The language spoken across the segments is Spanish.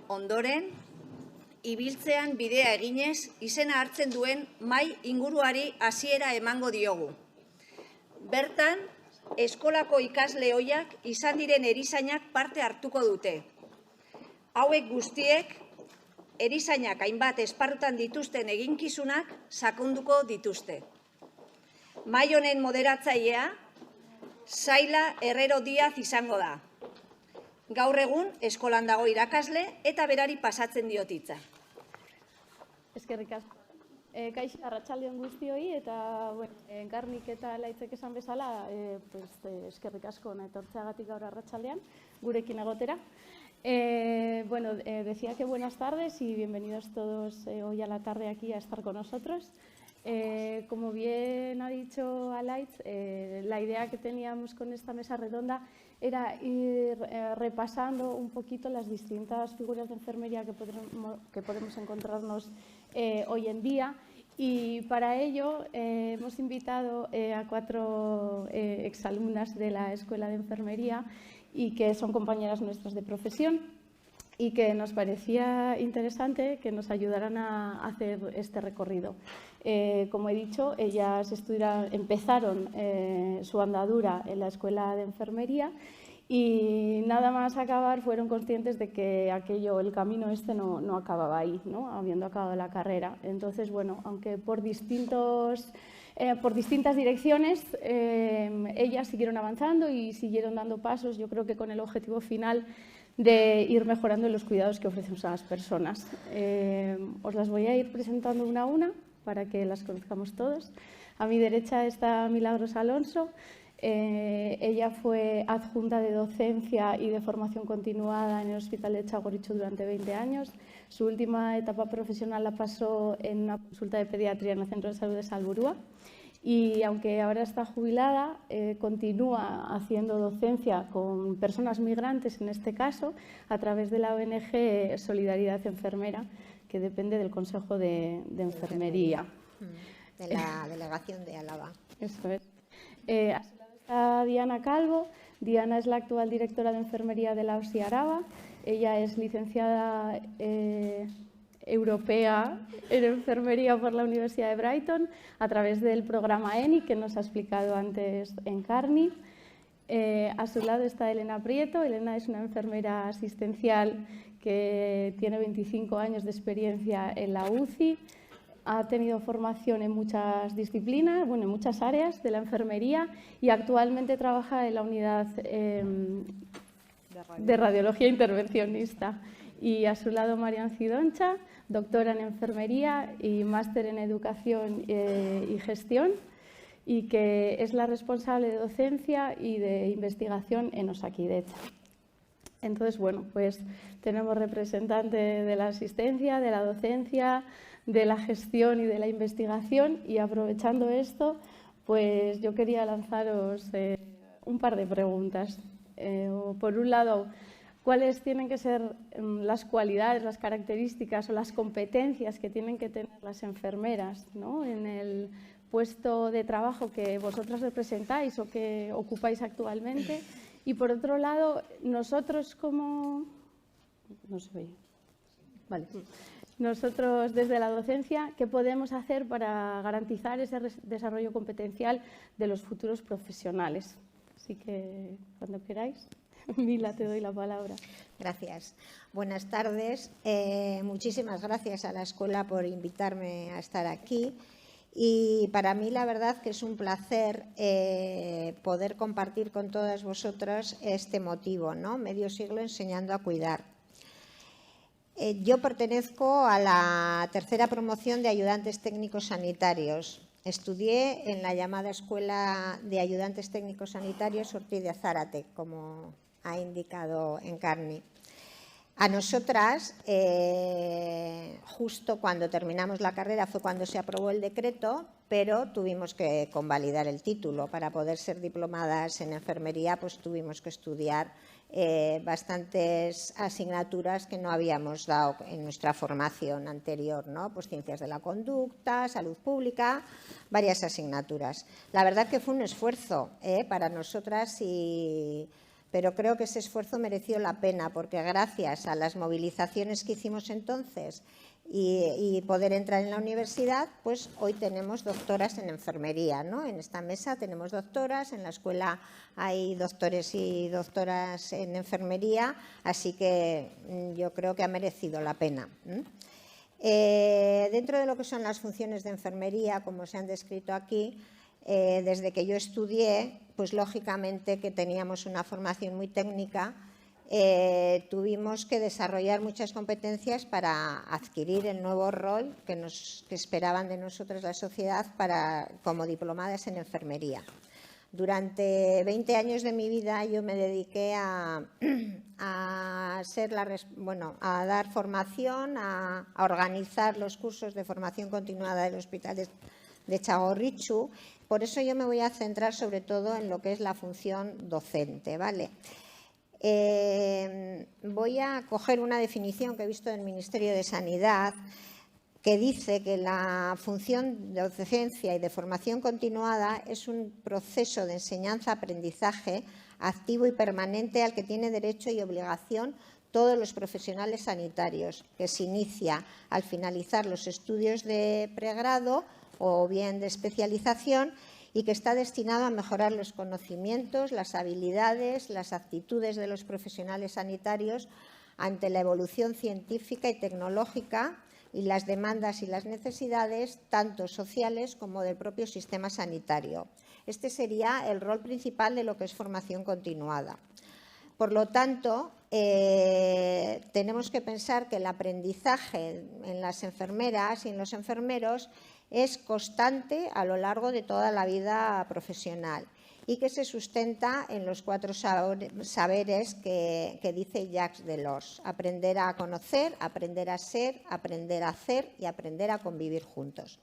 ondoren, ibiltzean bidea eginez, izena hartzen duen mahai inguruari hasiera emango diogu. Bertan, eskolako ikasle ohiak izan diren erizainak parte hartuko dute. Hauek guztiek, erizainak hainbat esparrutan dituzten eginkizunak sakonduko dituzte. Mahai honen moderatzailea, Saila Herrero Díaz izango da. Gaur egun eskolan dago irakasle eta berari pasatzen diot hitza. Eskerrik asko. Kaixo, arratsalde on guztioi eta Enkarnik eta Alaitzek esan bezala, eskerrik asko etortzeagatik gaur arratsaldean gurekin egotera. Decía que buenas tardes y bienvenidos todos hoy a la tarde aquí a estar con nosotros. Como bien ha dicho Alaitz, la idea que teníamos con esta mesa redonda era ir repasando un poquito las distintas figuras de enfermería que podemos encontrarnos hoy en día, y para ello hemos invitado a 4 exalumnas de la Escuela de Enfermería y que son compañeras nuestras de profesión, y que nos parecía interesante que nos ayudaran a hacer este recorrido. Como he dicho, ellas empezaron su andadura en la Escuela de Enfermería y nada más acabar fueron conscientes de que el camino no acababa ahí, ¿no? Habiendo acabado la carrera. Entonces, bueno, aunque por distintas direcciones, ellas siguieron avanzando y siguieron dando pasos, yo creo que con el objetivo final de ir mejorando los cuidados que ofrecemos a las personas. Os las voy a ir presentando una a una para que las conozcamos todos. A mi derecha está Milagros Alonso. Ella fue adjunta de docencia y de formación continuada en el Hospital de Txagorritxu durante 20 años. Su última etapa profesional la pasó en una consulta de pediatría en el Centro de Salud de Salburua. Y aunque ahora está jubilada, continúa haciendo docencia con personas migrantes, en este caso, a través de la ONG Solidaridad Enfermera, que depende del Consejo de Enfermería. De la Delegación de Álava. Eso es. A su lado está Diana Calvo. Diana es la actual directora de Enfermería de la OSI Araba. Ella es licenciada europea en enfermería por la Universidad de Brighton a través del programa ENI que nos ha explicado antes Encarni. A su lado está Elena Prieto. Elena es una enfermera asistencial que tiene 25 años de experiencia en la UCI. Ha tenido formación en muchas disciplinas, en muchas áreas de la enfermería, y actualmente trabaja en la unidad de radiología intervencionista. Y a su lado Marian Cidoncha, doctora en enfermería y máster en educación y gestión, y que es la responsable de docencia y de investigación en Osakidetza. Entonces, bueno, pues tenemos representante de la asistencia, de la docencia, de la gestión y de la investigación, y aprovechando esto, pues yo quería lanzaros un par de preguntas. Por un lado, ¿cuáles tienen que ser las cualidades, las características o las competencias que tienen que tener las enfermeras, ¿no?, en el puesto de trabajo que vosotras representáis o que ocupáis actualmente? Y por otro lado, nosotros como... No se oye. Vale. Nosotros desde la docencia, ¿qué podemos hacer para garantizar ese desarrollo competencial de los futuros profesionales? Así que cuando queráis. Mila, te doy la palabra. Gracias. Buenas tardes. Muchísimas gracias a la escuela por invitarme a estar aquí. Y para mí la verdad que es un placer poder compartir con todas vosotras este motivo, ¿no? Medio siglo enseñando a cuidar. Yo pertenezco a la tercera promoción de ayudantes técnicos sanitarios. Estudié en la llamada Escuela de Ayudantes Técnicos Sanitarios Ortiz de Zárate, como ha indicado Encarni. A nosotras, justo cuando terminamos la carrera fue cuando se aprobó el decreto, pero tuvimos que convalidar el título. Para poder ser diplomadas en enfermería, pues tuvimos que estudiar bastantes asignaturas que no habíamos dado en nuestra formación anterior, ¿no? Pues ciencias de la conducta, salud pública, varias asignaturas. La verdad que fue un esfuerzo para nosotras, pero creo que ese esfuerzo mereció la pena, porque gracias a las movilizaciones que hicimos entonces y poder entrar en la universidad, pues hoy tenemos doctoras en enfermería, ¿no? En esta mesa tenemos doctoras, en la escuela hay doctores y doctoras en enfermería, así que yo creo que ha merecido la pena. Dentro de lo que son las funciones de enfermería, como se han descrito aquí, desde que yo estudié, pues lógicamente que teníamos una formación muy técnica, tuvimos que desarrollar muchas competencias para adquirir el nuevo rol que esperaban de nosotros la sociedad como diplomadas en enfermería. Durante 20 años de mi vida yo me dediqué a dar formación, a organizar los cursos de formación continuada del Hospital de Txagorritxu. Por eso yo me voy a centrar sobre todo en lo que es la función docente, ¿vale? Voy a coger una definición que he visto del Ministerio de Sanidad que dice que la función de docencia y de formación continuada es un proceso de enseñanza-aprendizaje activo y permanente al que tiene derecho y obligación todos los profesionales sanitarios, que se inicia al finalizar los estudios de pregrado o bien de especialización y que está destinado a mejorar los conocimientos, las habilidades, las actitudes de los profesionales sanitarios ante la evolución científica y tecnológica y las demandas y las necesidades tanto sociales como del propio sistema sanitario. Este sería el rol principal de lo que es formación continuada. Por lo tanto, tenemos que pensar que el aprendizaje en las enfermeras y en los enfermeros es constante a lo largo de toda la vida profesional y que se sustenta en los 4 saberes que dice Jacques Delors: aprender a conocer, aprender a ser, aprender a hacer y aprender a convivir juntos.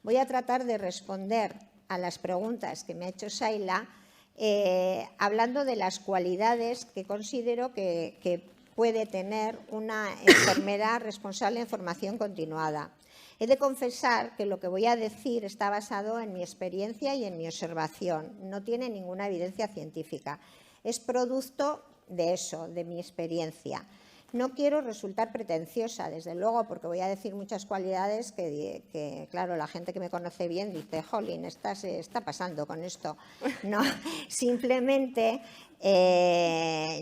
Voy a tratar de responder a las preguntas que me ha hecho Saila hablando de las cualidades que considero que puede tener una enfermera responsable en formación continuada. He de confesar que lo que voy a decir está basado en mi experiencia y en mi observación. No tiene ninguna evidencia científica. Es producto de eso, de mi experiencia. No quiero resultar pretenciosa, desde luego, porque voy a decir muchas cualidades que claro, la gente que me conoce bien dice: jolín, se está pasando con esto. No, simplemente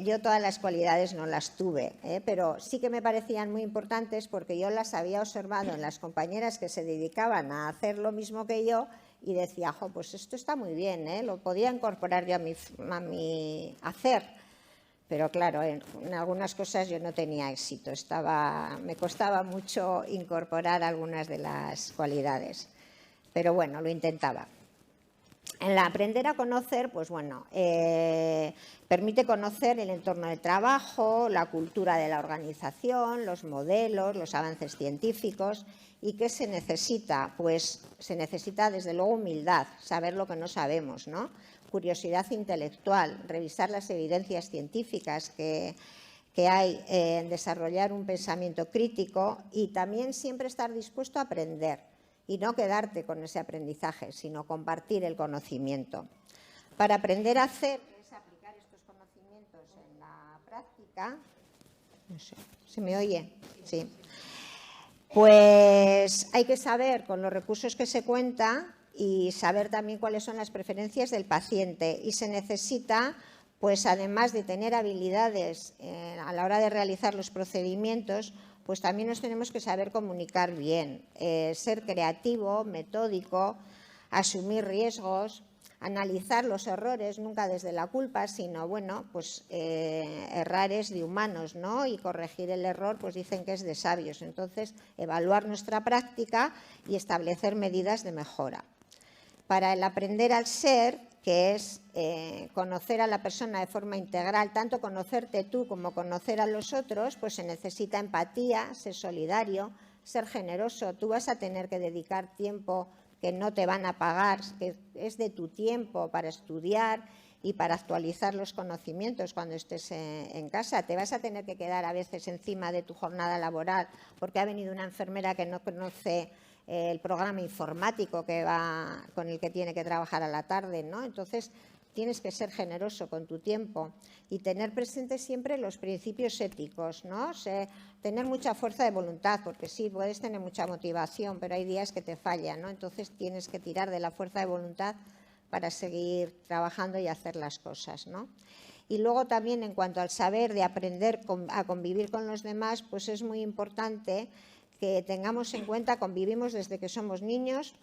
yo todas las cualidades no las tuve, pero sí que me parecían muy importantes porque yo las había observado en las compañeras que se dedicaban a hacer lo mismo que yo y decía: jo, pues esto está muy bien, lo podía incorporar yo a mi hacer. Pero claro, en algunas cosas yo no tenía éxito, me costaba mucho incorporar algunas de las cualidades, pero bueno, lo intentaba. En el aprender a conocer, pues bueno, permite conocer el entorno de trabajo, la cultura de la organización, los modelos, los avances científicos. ¿Y qué se necesita? Pues se necesita desde luego humildad, saber lo que no sabemos, ¿no? Curiosidad intelectual, revisar las evidencias científicas que hay en desarrollar un pensamiento crítico y también siempre estar dispuesto a aprender y no quedarte con ese aprendizaje, sino compartir el conocimiento. Para aprender a hacer, que es aplicar estos conocimientos en la práctica, no sé, ¿se me oye? Sí. Pues hay que saber con los recursos que se cuenta y saber también cuáles son las preferencias del paciente. Y se necesita, pues además de tener habilidades a la hora de realizar los procedimientos, pues también nos tenemos que saber comunicar bien, ser creativo, metódico, asumir riesgos, analizar los errores, nunca desde la culpa, sino, bueno, pues errar es de humanos, ¿no? Y corregir el error, pues dicen que es de sabios. Entonces, evaluar nuestra práctica y establecer medidas de mejora. Para el aprender al ser, que es conocer a la persona de forma integral, tanto conocerte tú como conocer a los otros, pues se necesita empatía, ser solidario, ser generoso. Tú vas a tener que dedicar tiempo que no te van a pagar, que es de tu tiempo para estudiar y para actualizar los conocimientos cuando estés en casa. Te vas a tener que quedar a veces encima de tu jornada laboral porque ha venido una enfermera que no conoce el programa informático con el que tiene que trabajar a la tarde, ¿no? Entonces, tienes que ser generoso con tu tiempo y tener presentes siempre los principios éticos, ¿no? Tener mucha fuerza de voluntad, porque sí, puedes tener mucha motivación, pero hay días que te fallan, ¿no? Entonces tienes que tirar de la fuerza de voluntad para seguir trabajando y hacer las cosas, ¿no? Y luego también en cuanto al saber de aprender a convivir con los demás, pues es muy importante que tengamos en cuenta, convivimos desde que somos niños,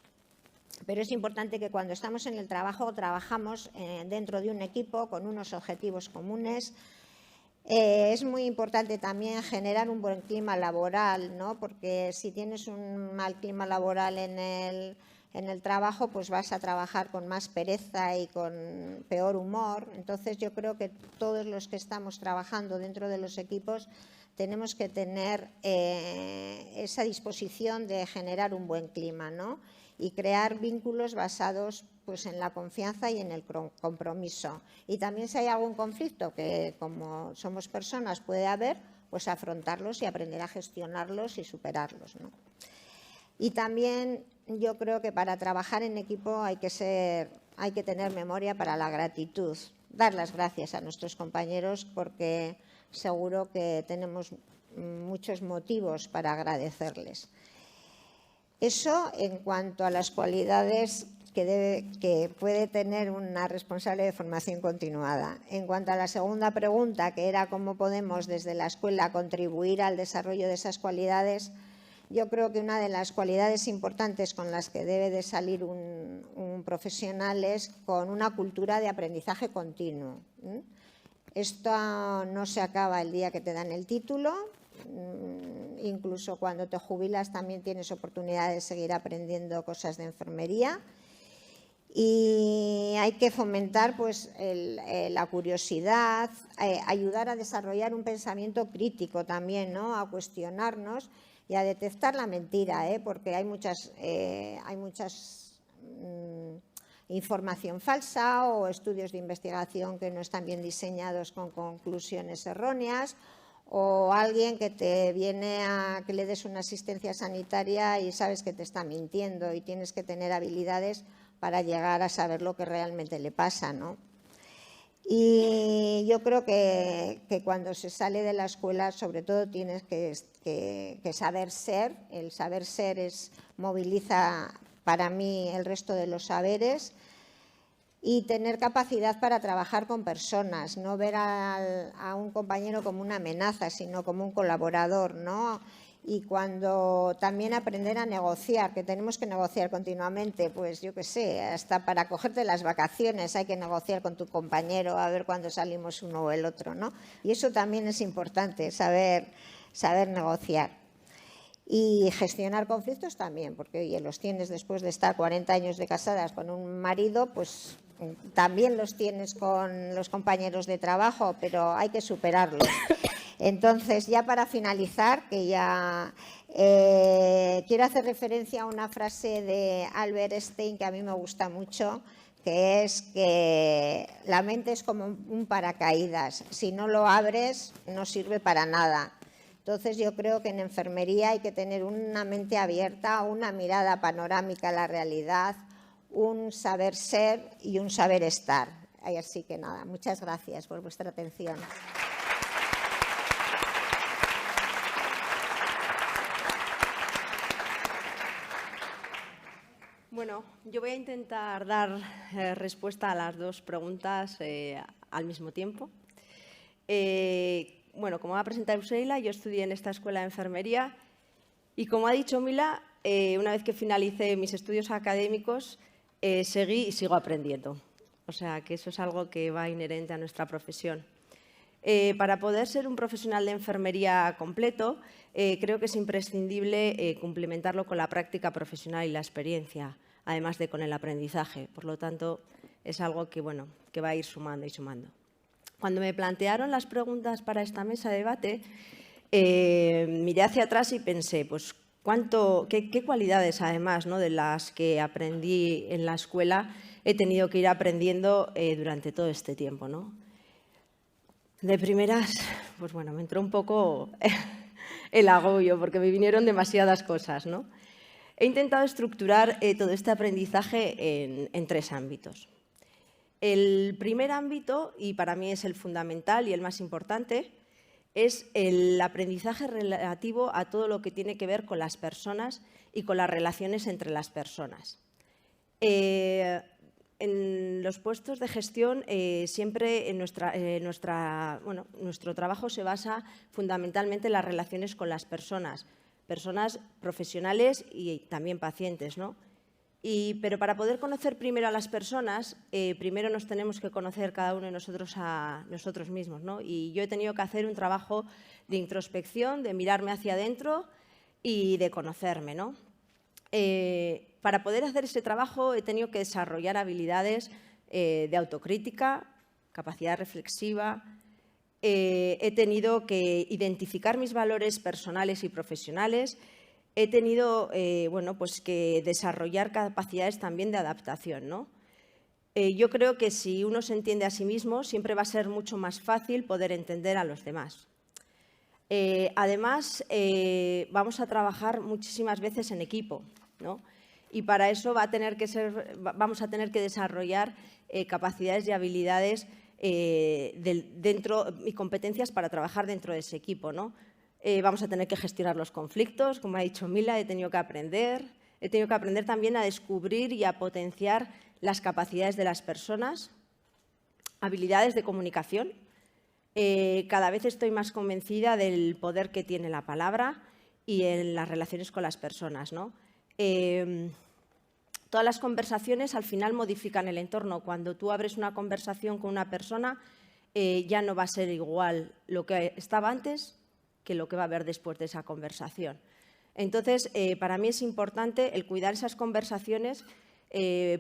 pero es importante que cuando estamos en el trabajo trabajamos dentro de un equipo con unos objetivos comunes. Es muy importante también generar un buen clima laboral, ¿no? Porque si tienes un mal clima laboral en el trabajo, pues vas a trabajar con más pereza y con peor humor. Entonces yo creo que todos los que estamos trabajando dentro de los equipos tenemos que tener esa disposición de generar un buen clima, ¿no? Y crear vínculos basados pues, en la confianza y en el compromiso. Y también si hay algún conflicto, que como somos personas puede haber, pues afrontarlos y aprender a gestionarlos y superarlos, ¿no? Y también yo creo que para trabajar en equipo hay que tener memoria para la gratitud, dar las gracias a nuestros compañeros porque seguro que tenemos muchos motivos para agradecerles. Eso en cuanto a las cualidades que puede tener una responsable de formación continuada. En cuanto a la segunda pregunta, que era cómo podemos desde la escuela contribuir al desarrollo de esas cualidades, yo creo que una de las cualidades importantes con las que debe de salir un profesional es con una cultura de aprendizaje continuo. Esto no se acaba el día que te dan el título. Incluso cuando te jubilas también tienes oportunidad de seguir aprendiendo cosas de enfermería y hay que fomentar pues, la curiosidad, ayudar a desarrollar un pensamiento crítico también, ¿no? A cuestionarnos y a detectar la mentira, porque hay muchas información falsa o estudios de investigación que no están bien diseñados con conclusiones erróneas, o alguien que te viene a que le des una asistencia sanitaria y sabes que te está mintiendo y tienes que tener habilidades para llegar a saber lo que realmente le pasa, ¿no? Y yo creo que cuando se sale de la escuela, sobre todo tienes que saber ser. El saber ser moviliza para mí el resto de los saberes. Y tener capacidad para trabajar con personas, no ver a un compañero como una amenaza, sino como un colaborador, ¿no? Y cuando también aprender a negociar, que tenemos que negociar continuamente, pues yo qué sé, hasta para cogerte las vacaciones hay que negociar con tu compañero a ver cuándo salimos uno o el otro, ¿no? Y eso también es importante, saber negociar. Y gestionar conflictos también, porque oye, los tienes después de estar 40 años de casadas con un marido, pues también los tienes con los compañeros de trabajo, pero hay que superarlos. Entonces, ya para finalizar, que ya quiero hacer referencia a una frase de Albert Einstein que a mí me gusta mucho, que es que la mente es como un paracaídas. Si no lo abres, no sirve para nada. Entonces, yo creo que en enfermería hay que tener una mente abierta, una mirada panorámica a la realidad, un saber ser y un saber estar. Así que nada, muchas gracias por vuestra atención. Bueno, yo voy a intentar dar respuesta a las dos preguntas al mismo tiempo. Bueno, como va a presentar Useila, yo estudié en esta escuela de enfermería y, como ha dicho Mila, una vez que finalicé mis estudios académicos, seguí y sigo aprendiendo. O sea, que eso es algo que va inherente a nuestra profesión. Para poder ser un profesional de enfermería completo, creo que es imprescindible complementarlo con la práctica profesional y la experiencia, además de con el aprendizaje. Por lo tanto, es algo que, bueno, que va a ir sumando y sumando. Cuando me plantearon las preguntas para esta mesa de debate, miré hacia atrás y pensé, pues, qué cualidades, además, ¿no?, de las que aprendí en la escuela, he tenido que ir aprendiendo durante todo este tiempo, ¿no? De primeras, pues bueno, me entró un poco el agobio porque me vinieron demasiadas cosas, ¿no? He intentado estructurar todo este aprendizaje en tres ámbitos. El primer ámbito, y para mí es el fundamental y el más importante, es el aprendizaje relativo a todo lo que tiene que ver con las personas y con las relaciones entre las personas. En los puestos de gestión siempre nuestro trabajo se basa fundamentalmente en las relaciones con las personas profesionales y también pacientes, ¿no? Pero para poder conocer primero a las personas, primero nos tenemos que conocer cada uno de nosotros a nosotros mismos, ¿no? Y yo he tenido que hacer un trabajo de introspección, de mirarme hacia adentro y de conocerme, ¿no? Para poder hacer ese trabajo he tenido que desarrollar habilidades de autocrítica, capacidad reflexiva, he tenido que identificar mis valores personales y profesionales, he tenido que desarrollar capacidades también de adaptación, ¿no? Yo creo que si uno se entiende a sí mismo, siempre va a ser mucho más fácil poder entender a los demás. Además, vamos a trabajar muchísimas veces en equipo, ¿no? Y para eso vamos a tener que desarrollar capacidades y habilidades y competencias para trabajar dentro de ese equipo, ¿no? Vamos a tener que gestionar los conflictos, como ha dicho Mila, he tenido que aprender también a descubrir y a potenciar las capacidades de las personas, habilidades de comunicación. Cada vez estoy más convencida del poder que tiene la palabra y en las relaciones con las personas, ¿no? Todas las conversaciones al final modifican el entorno. Cuando tú abres una conversación con una persona, ya no va a ser igual lo que estaba antes que lo que va a haber después de esa conversación. Entonces, para mí es importante el cuidar esas conversaciones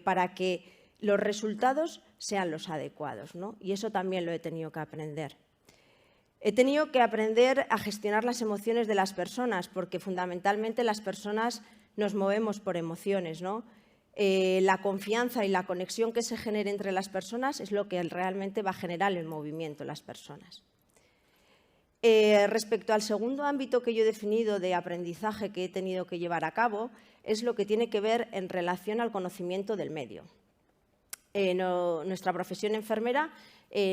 para que los resultados sean los adecuados, ¿no? Y eso también lo he tenido que aprender. He tenido que aprender a gestionar las emociones de las personas, porque fundamentalmente las personas nos movemos por emociones, ¿no? La confianza y la conexión que se genere entre las personas es lo que realmente va a generar el movimiento en las personas. Respecto al segundo ámbito que yo he definido de aprendizaje que he tenido que llevar a cabo, es lo que tiene que ver en relación al conocimiento del medio. Nuestra profesión enfermera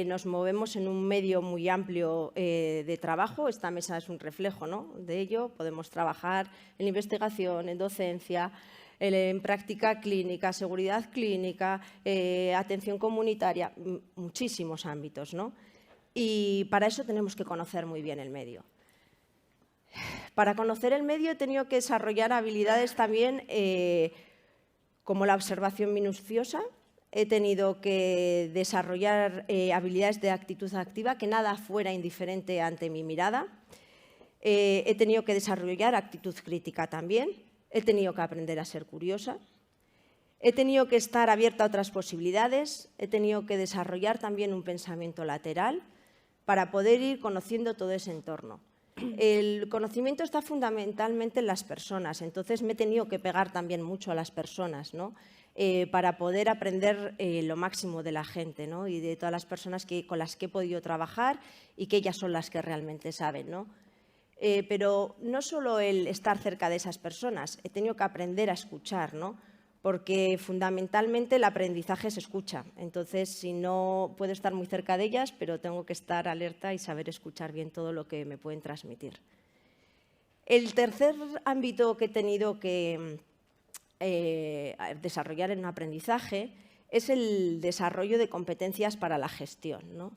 nos movemos en un medio muy amplio de trabajo. Esta mesa es un reflejo, ¿no?, de ello. Podemos trabajar en investigación, en docencia, en práctica clínica, seguridad clínica, atención comunitaria, muchísimos ámbitos, ¿no? Y para eso tenemos que conocer muy bien el medio. Para conocer el medio he tenido que desarrollar habilidades también como la observación minuciosa. He tenido que desarrollar habilidades de actitud activa, que nada fuera indiferente ante mi mirada. He tenido que desarrollar actitud crítica también. He tenido que aprender a ser curiosa. He tenido que estar abierta a otras posibilidades. He tenido que desarrollar también un pensamiento lateral para poder ir conociendo todo ese entorno. El conocimiento está fundamentalmente en las personas, entonces me he tenido que pegar también mucho a las personas, ¿no?, para poder aprender lo máximo de la gente, ¿no?, y de todas las personas con las que he podido trabajar y que ellas son las que realmente saben, ¿no? Pero no solo el estar cerca de esas personas, he tenido que aprender a escuchar, ¿no?, porque fundamentalmente el aprendizaje se escucha. Entonces, si no puedo estar muy cerca de ellas, pero tengo que estar alerta y saber escuchar bien todo lo que me pueden transmitir. El tercer ámbito que he tenido que desarrollar en un aprendizaje es el desarrollo de competencias para la gestión, ¿no?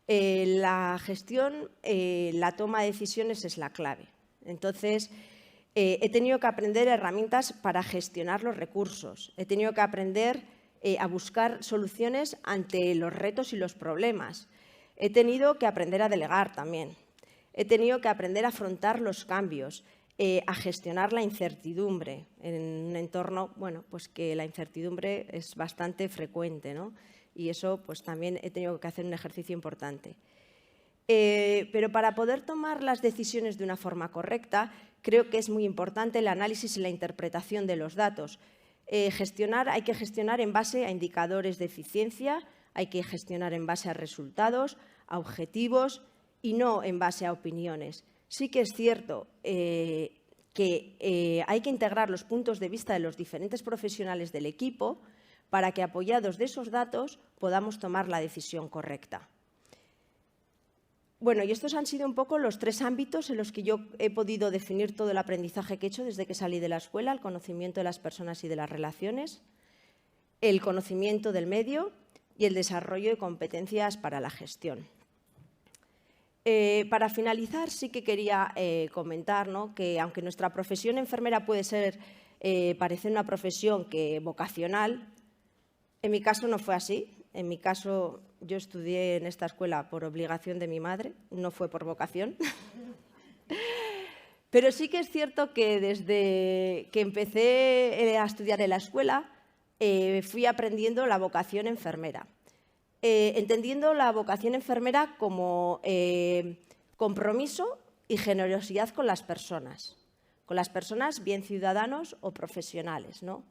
La gestión, la toma de decisiones es la clave. Entonces, he tenido que aprender herramientas para gestionar los recursos. He tenido que aprender a buscar soluciones ante los retos y los problemas. He tenido que aprender a delegar también. He tenido que aprender a afrontar los cambios, a gestionar la incertidumbre en un entorno, bueno, pues que la incertidumbre es bastante frecuente, ¿no? Y eso, pues también he tenido que hacer un ejercicio importante. Pero para poder tomar las decisiones de una forma correcta, creo que es muy importante el análisis y la interpretación de los datos. Hay que gestionar en base a indicadores de eficiencia, hay que gestionar en base a resultados, a objetivos y no en base a opiniones. Sí que es cierto que hay que integrar los puntos de vista de los diferentes profesionales del equipo para que, apoyados de esos datos, podamos tomar la decisión correcta. Bueno, y estos han sido un poco los 3 ámbitos en los que yo he podido definir todo el aprendizaje que he hecho desde que salí de la escuela: el conocimiento de las personas y de las relaciones, el conocimiento del medio y el desarrollo de competencias para la gestión. Para finalizar, sí que quería comentar, ¿no?, que aunque nuestra profesión enfermera puede ser, parece una profesión vocacional, en mi caso no fue así. En mi caso, yo estudié en esta escuela por obligación de mi madre, no fue por vocación. Pero sí que es cierto que desde que empecé a estudiar en la escuela, fui aprendiendo la vocación enfermera. Entendiendo la vocación enfermera como compromiso y generosidad con las personas, bien ciudadanos o profesionales, ¿no?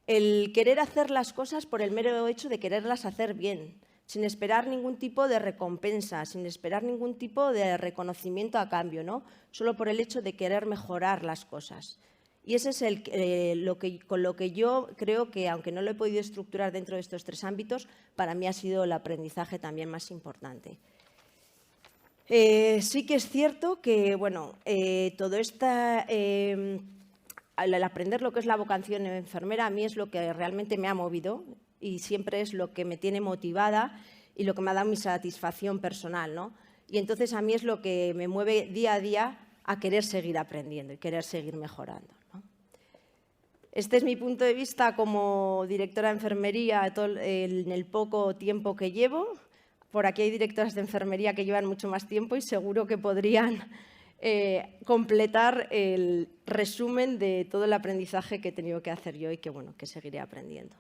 El querer hacer las cosas por el mero hecho de quererlas hacer bien, sin esperar ningún tipo de recompensa, sin esperar ningún tipo de reconocimiento a cambio, ¿no? Solo por el hecho de querer mejorar las cosas. Y ese es con lo que yo creo que, aunque no lo he podido estructurar dentro de estos 3 ámbitos, para mí ha sido el aprendizaje también más importante. Sí que es cierto que, bueno, todo al aprender lo que es la vocación enfermera, a mí es lo que realmente me ha movido y siempre es lo que me tiene motivada y lo que me ha dado mi satisfacción personal, ¿no? Y entonces a mí es lo que me mueve día a día a querer seguir aprendiendo y querer seguir mejorando, ¿no? Este es mi punto de vista como directora de enfermería en el poco tiempo que llevo. Por aquí hay directoras de enfermería que llevan mucho más tiempo y seguro que podrían completar el resumen de todo el aprendizaje que he tenido que hacer yo y que, bueno, que seguiré aprendiendo.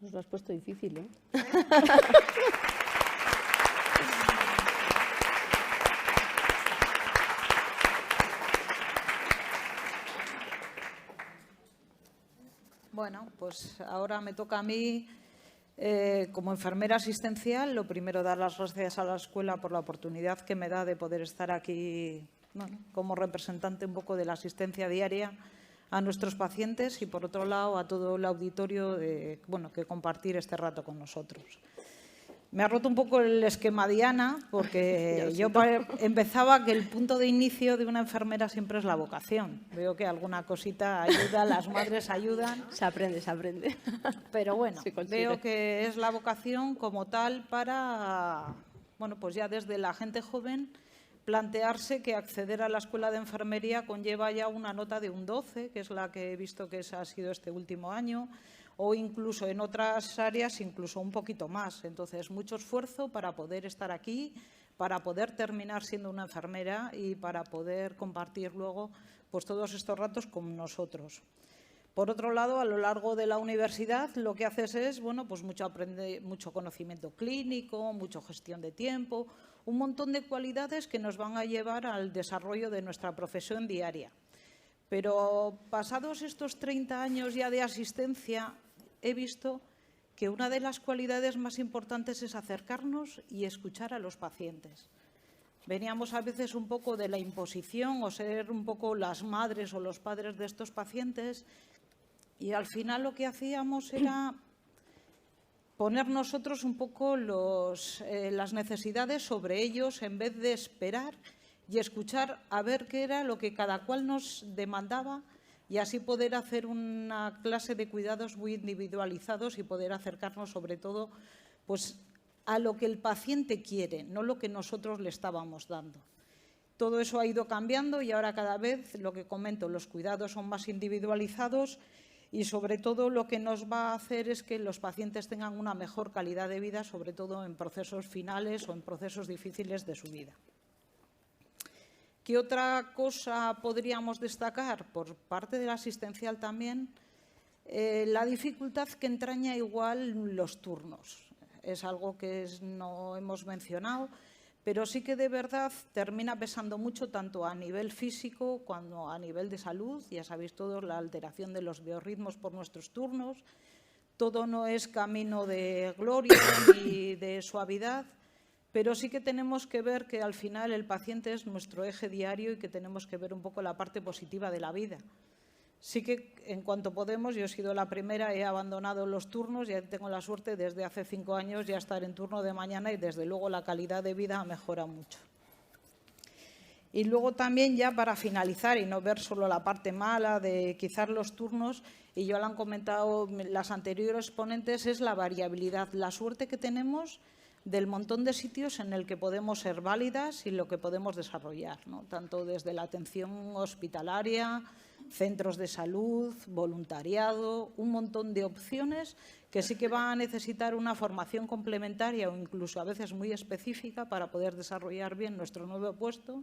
Nos lo has puesto difícil, ¿eh? Bueno, pues ahora me toca a mí, como enfermera asistencial, lo primero, dar las gracias a la escuela por la oportunidad que me da de poder estar aquí, bueno, como representante un poco de la asistencia diaria a nuestros pacientes y, por otro lado, a todo el auditorio que compartir este rato con nosotros. Me ha roto un poco el esquema Diana, porque yo empezaba que el punto de inicio de una enfermera siempre es la vocación. Veo que alguna cosita ayuda, las madres ayudan. Se aprende, se aprende. Pero bueno, veo que es la vocación como tal para, bueno, pues ya desde la gente joven, plantearse que acceder a la escuela de enfermería conlleva ya una nota de un 12, que es la que he visto que ha sido este último año, o incluso en otras áreas incluso un poquito más. Entonces, mucho esfuerzo para poder estar aquí, para poder terminar siendo una enfermera y para poder compartir luego pues, todos estos ratos con nosotros. Por otro lado, a lo largo de la universidad lo que haces es, bueno, pues mucho conocimiento clínico, mucha gestión de tiempo, un montón de cualidades que nos van a llevar al desarrollo de nuestra profesión diaria. Pero pasados estos 30 años ya de asistencia, he visto que una de las cualidades más importantes es acercarnos y escuchar a los pacientes. Veníamos a veces un poco de la imposición o ser un poco las madres o los padres de estos pacientes y al final lo que hacíamos era poner nosotros un poco las necesidades sobre ellos en vez de esperar y escuchar a ver qué era lo que cada cual nos demandaba y así poder hacer una clase de cuidados muy individualizados y poder acercarnos sobre todo pues, a lo que el paciente quiere, no lo que nosotros le estábamos dando. Todo eso ha ido cambiando y ahora cada vez, lo que comento, los cuidados son más individualizados y sobre todo lo que nos va a hacer es que los pacientes tengan una mejor calidad de vida, sobre todo en procesos finales o en procesos difíciles de su vida. ¿Qué otra cosa podríamos destacar? Por parte de la asistencial también, la dificultad que entraña igual los turnos. Es algo que no hemos mencionado, pero sí que de verdad termina pesando mucho tanto a nivel físico como a nivel de salud. Ya sabéis todos la alteración de los biorritmos por nuestros turnos. Todo no es camino de gloria ni de suavidad, pero sí que tenemos que ver que al final el paciente es nuestro eje diario y que tenemos que ver un poco la parte positiva de la vida. Sí que en cuanto podemos, yo he sido la primera, he abandonado los turnos, ya tengo la suerte desde hace 5 años ya estar en turno de mañana y desde luego la calidad de vida ha mejorado mucho. Y luego también ya para finalizar y no ver solo la parte mala de quizás los turnos, y ya lo han comentado las anteriores ponentes, es la variabilidad, la suerte que tenemos del montón de sitios en el que podemos ser válidas y lo que podemos desarrollar, ¿no? Tanto desde la atención hospitalaria, centros de salud, voluntariado, un montón de opciones que sí que van a necesitar una formación complementaria o incluso a veces muy específica para poder desarrollar bien nuestro nuevo puesto,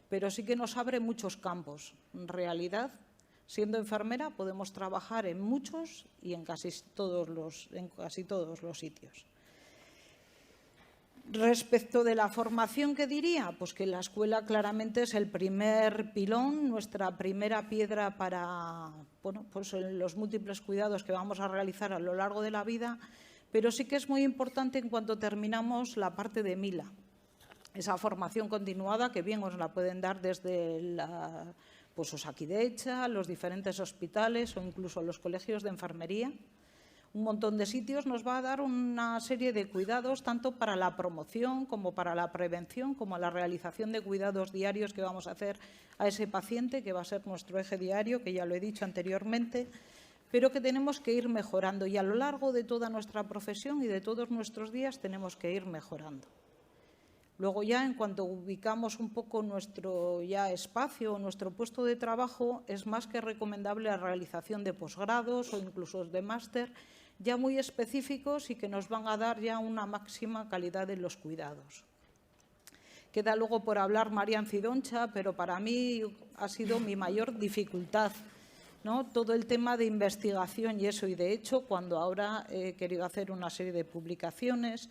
pero sí que nos abre muchos campos. En realidad, siendo enfermera podemos trabajar en muchos y en casi todos los sitios. Respecto de la formación, ¿qué diría? Pues que la escuela claramente es el primer pilón, nuestra primera piedra para pues los múltiples cuidados que vamos a realizar a lo largo de la vida, pero sí que es muy importante en cuanto terminamos la parte de Mila, esa formación continuada que bien os la pueden dar desde pues Osakidetza, los diferentes hospitales o incluso los colegios de enfermería. Un montón de sitios nos va a dar una serie de cuidados, tanto para la promoción como para la prevención, como la realización de cuidados diarios que vamos a hacer a ese paciente, que va a ser nuestro eje diario, que ya lo he dicho anteriormente, pero que tenemos que ir mejorando. Y a lo largo de toda nuestra profesión y de todos nuestros días tenemos que ir mejorando. Luego ya, en cuanto ubicamos un poco nuestro espacio, nuestro puesto de trabajo, es más que recomendable la realización de posgrados o incluso de máster, ya muy específicos y que nos van a dar ya una máxima calidad en los cuidados. Queda luego por hablar Marian Cidoncha, pero para mí ha sido mi mayor dificultad, ¿no? Todo el tema de investigación y eso, y de hecho, cuando ahora he querido hacer una serie de publicaciones,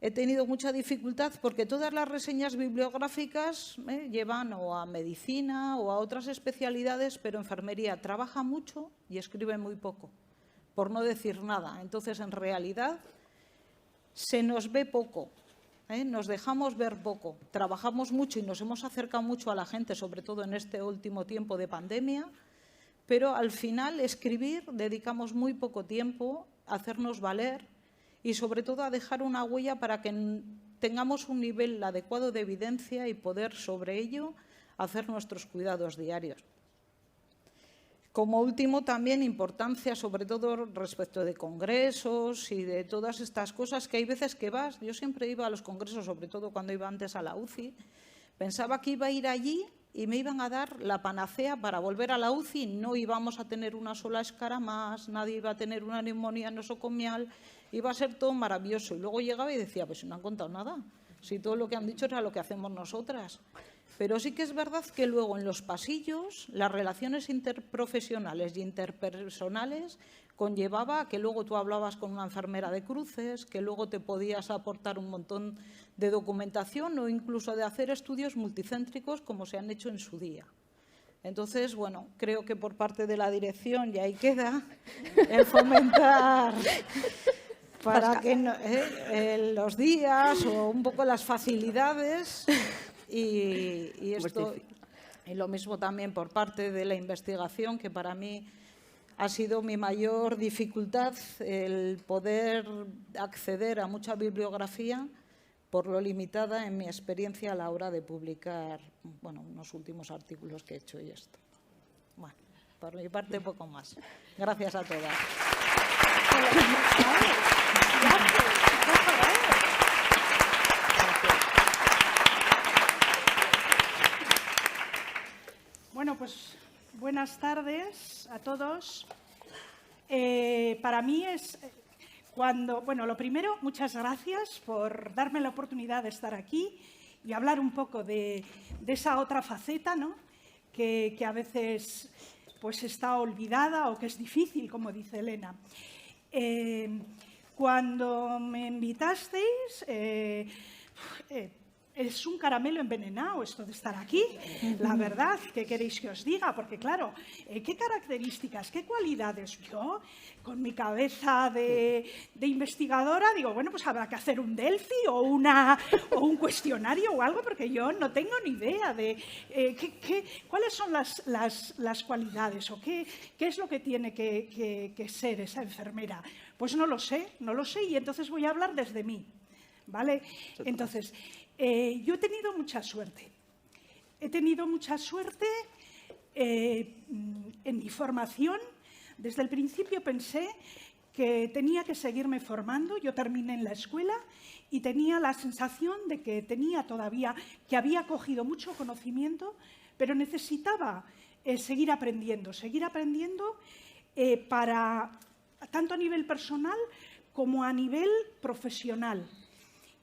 he tenido mucha dificultad porque todas las reseñas bibliográficas llevan o a medicina o a otras especialidades, pero enfermería trabaja mucho y escribe muy poco, por no decir nada. Entonces, en realidad, se nos ve poco, nos dejamos ver poco. Trabajamos mucho y nos hemos acercado mucho a la gente, sobre todo en este último tiempo de pandemia, pero al final escribir dedicamos muy poco tiempo a hacernos valer y sobre todo a dejar una huella para que tengamos un nivel adecuado de evidencia y poder sobre ello hacer nuestros cuidados diarios. Como último, también importancia, sobre todo respecto de congresos y de todas estas cosas que hay veces que vas. Yo siempre iba a los congresos, sobre todo cuando iba antes a la UCI, pensaba que iba a ir allí y me iban a dar la panacea para volver a la UCI, no íbamos a tener una sola escara más, nadie iba a tener una neumonía nosocomial, iba a ser todo maravilloso. Y luego llegaba y decía, pues no han contado nada, si todo lo que han dicho era lo que hacemos nosotras. Pero sí que es verdad que luego en los pasillos las relaciones interprofesionales y interpersonales conllevaba que luego tú hablabas con una enfermera de cruces, que luego te podías aportar un montón de documentación o incluso de hacer estudios multicéntricos como se han hecho en su día. Entonces, bueno, creo que por parte de la dirección, y ahí queda, el fomentar para que los días o un poco las facilidades y esto, y lo mismo también por parte de la investigación, que para mí ha sido mi mayor dificultad el poder acceder a mucha bibliografía por lo limitada en mi experiencia a la hora de publicar, bueno, unos últimos artículos que he hecho y esto. Bueno, por mi parte poco más. Gracias a todas. Bueno, pues buenas tardes a todos. Para mí es bueno, lo primero, muchas gracias por darme la oportunidad de estar aquí y hablar un poco de esa otra faceta, ¿no? que a veces pues está olvidada o que es difícil, como dice Elena. Cuando me invitasteis, es un caramelo envenenado esto de estar aquí, la verdad. ¿Qué queréis que os diga? Porque claro, ¿qué características, qué cualidades? Yo, con mi cabeza de investigadora, digo, bueno, pues habrá que hacer un Delphi o un cuestionario o algo, porque yo no tengo ni idea de cuáles son las cualidades o qué es lo que tiene que ser esa enfermera. Pues no lo sé, y entonces voy a hablar desde mí, ¿vale? Entonces, yo he tenido mucha suerte. En mi formación. Desde el principio pensé que tenía que seguirme formando. Yo terminé en la escuela y tenía la sensación de que había cogido mucho conocimiento, pero necesitaba seguir aprendiendo para tanto a nivel personal como a nivel profesional.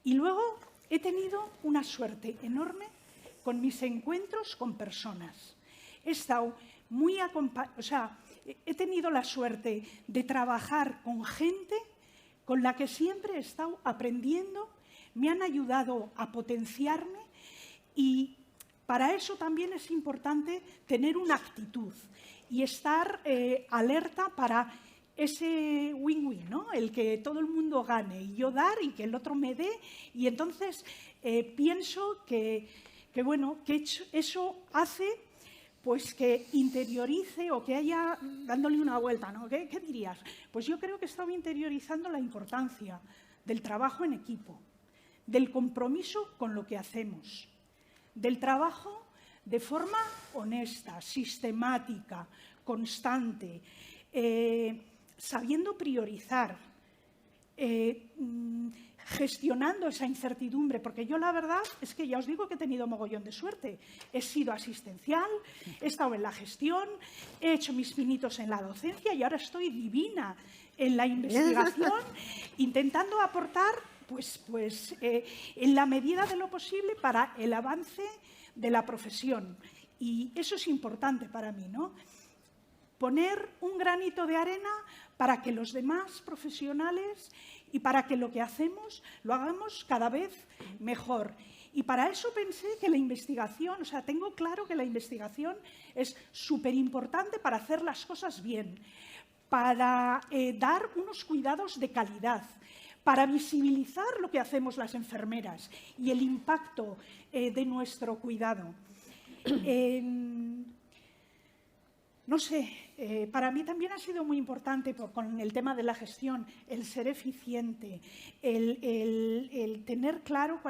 Y luego he tenido una suerte enorme con mis encuentros con personas. He tenido la suerte de trabajar con gente con la que siempre he estado aprendiendo, me han ayudado a potenciarme, y para eso también es importante tener una actitud y estar alerta para ese win-win, ¿no? El que todo el mundo gane y yo dar y que el otro me dé. Y entonces pienso que eso hace pues que interiorice o que haya dándole una vuelta, ¿no? ¿Qué dirías? Pues yo creo que he estado interiorizando la importancia del trabajo en equipo, del compromiso con lo que hacemos, del trabajo de forma honesta, sistemática, constante, sabiendo priorizar, gestionando esa incertidumbre, porque yo la verdad es que ya os digo que he tenido mogollón de suerte. He sido asistencial, he estado en la gestión, he hecho mis pinitos en la docencia y ahora estoy divina en la investigación, intentando aportar en la medida de lo posible para el avance de la profesión. Y eso es importante para mí, ¿no? Poner un granito de arena para que los demás profesionales y para que lo que hacemos lo hagamos cada vez mejor. Y para eso pensé que la investigación, tengo claro que la investigación es súper importante para hacer las cosas bien, para dar unos cuidados de calidad, para visibilizar lo que hacemos las enfermeras y el impacto de nuestro cuidado. No sé, para mí también ha sido muy importante con el tema de la gestión, el ser eficiente, el tener claro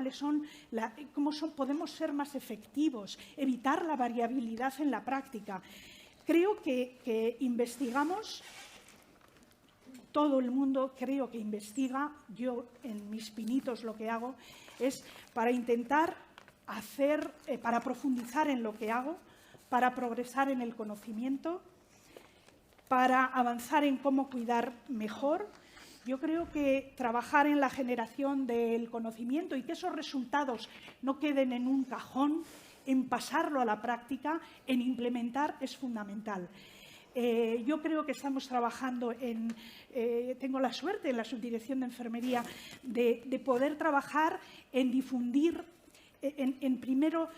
cómo podemos ser más efectivos, evitar la variabilidad en la práctica. Creo que investigamos, todo el mundo creo que investiga. Yo en mis pinitos lo que hago es para intentar para profundizar en lo que hago, para progresar en el conocimiento, para avanzar en cómo cuidar mejor. Yo creo que trabajar en la generación del conocimiento y que esos resultados no queden en un cajón, en pasarlo a la práctica, en implementar, es fundamental. Yo creo que estamos trabajando tengo la suerte en la Subdirección de Enfermería de poder trabajar en difundir, primero,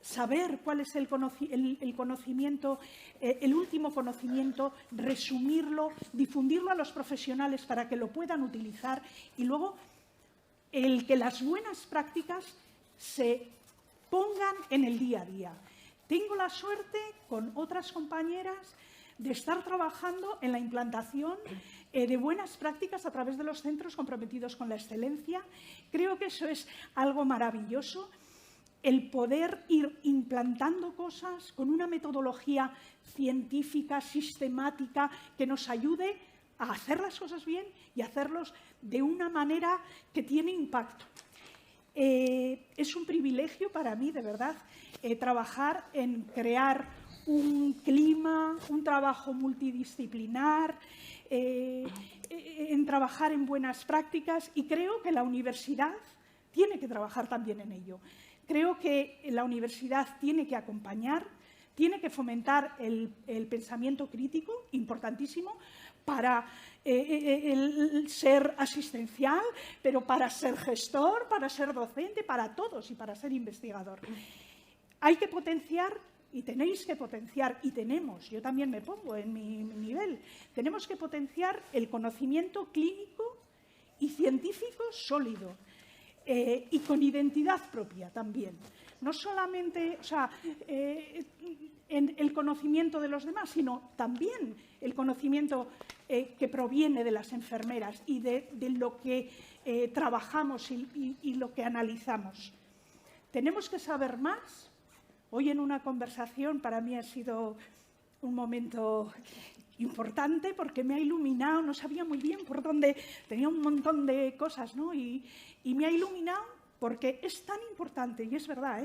saber cuál es el conocimiento, el último conocimiento, resumirlo, difundirlo a los profesionales para que lo puedan utilizar, y luego el que las buenas prácticas se pongan en el día a día. Tengo la suerte, con otras compañeras, de estar trabajando en la implantación de buenas prácticas a través de los centros comprometidos con la excelencia. Creo que eso es algo maravilloso, el poder ir implantando cosas con una metodología científica, sistemática, que nos ayude a hacer las cosas bien y hacerlos de una manera que tiene impacto. Es un privilegio para mí, de verdad, trabajar en crear un clima, un trabajo multidisciplinar, en trabajar en buenas prácticas, y creo que la universidad tiene que trabajar también en ello. Creo que la universidad tiene que acompañar, tiene que fomentar el pensamiento crítico, importantísimo, para el ser asistencial, pero para ser gestor, para ser docente, para todos y para ser investigador. Hay que potenciar y tenéis que potenciar, y tenemos, yo también me pongo en mi nivel, tenemos que potenciar el conocimiento clínico y científico sólido y con identidad propia también. No solamente en el conocimiento de los demás, sino también el conocimiento que proviene de las enfermeras y de lo que trabajamos y lo que analizamos. Tenemos que saber más. Hoy en una conversación para mí ha sido un momento importante porque me ha iluminado, no sabía muy bien por dónde, tenía un montón de cosas, ¿no? Y me ha iluminado porque es tan importante, y es verdad,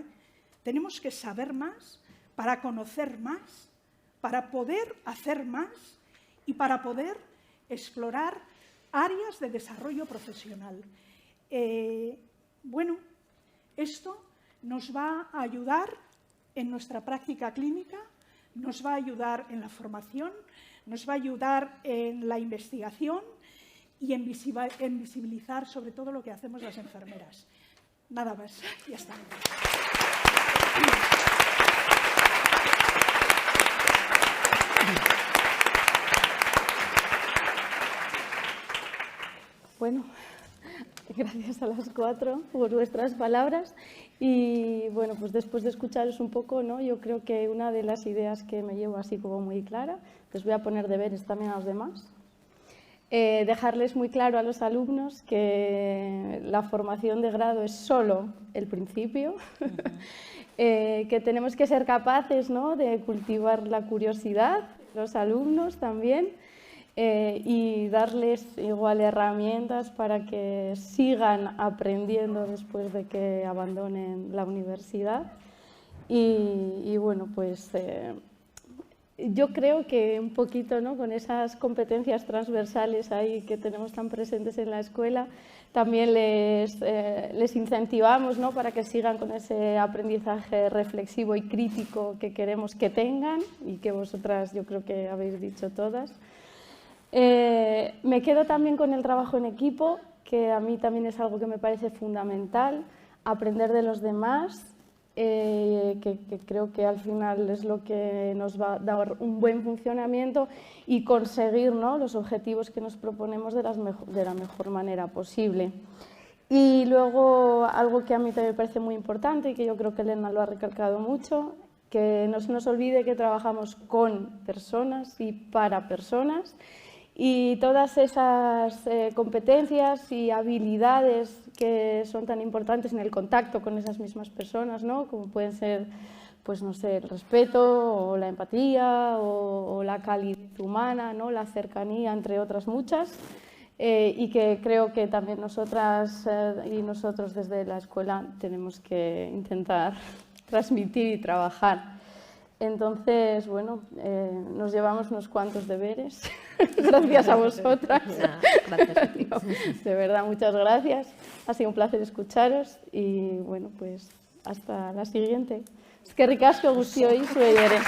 tenemos que saber más para conocer más, para poder hacer más y para poder explorar áreas de desarrollo profesional. Bueno, esto nos va a ayudar en nuestra práctica clínica, nos va a ayudar en la formación, nos va a ayudar en la investigación y en visibilizar sobre todo lo que hacemos las enfermeras. Nada más, ya está. Bueno, gracias a las 4 por vuestras palabras. Y bueno, pues después de escucharos un poco, ¿no? Yo creo que una de las ideas que me llevo así como muy clara, les voy a poner deberes también a los demás. Dejarles muy claro a los alumnos que la formación de grado es solo el principio, que tenemos que ser capaces, ¿no? De cultivar la curiosidad, los alumnos también, y darles igual herramientas para que sigan aprendiendo después de que abandonen la universidad. Y bueno, pues yo creo que un poquito, ¿no? Con esas competencias transversales ahí que tenemos tan presentes en la escuela, también les incentivamos, ¿no? Para que sigan con ese aprendizaje reflexivo y crítico que queremos que tengan y que vosotras yo creo que habéis dicho todas. Me quedo también con el trabajo en equipo, que a mí también es algo que me parece fundamental, aprender de los demás, que creo que al final es lo que nos va a dar un buen funcionamiento y conseguir, ¿no? Los objetivos que nos proponemos de la mejor manera posible. Y luego algo que a mí también me parece muy importante y que yo creo que Elena lo ha recalcado mucho, que no se nos olvide que trabajamos con personas y para personas. Y todas esas competencias y habilidades que son tan importantes en el contacto con esas mismas personas, ¿no? Como pueden ser, pues no sé, el respeto o la empatía o la calidez humana, ¿no? La cercanía, entre otras muchas, y que creo que también nosotras y nosotros desde la escuela tenemos que intentar transmitir y trabajar. Entonces, bueno, nos llevamos unos cuantos deberes, gracias a vosotras. Gracias a ti. No, de verdad, muchas gracias. Ha sido un placer escucharos y, bueno, pues hasta la siguiente. Eskerrik asko guztioi zuei ere.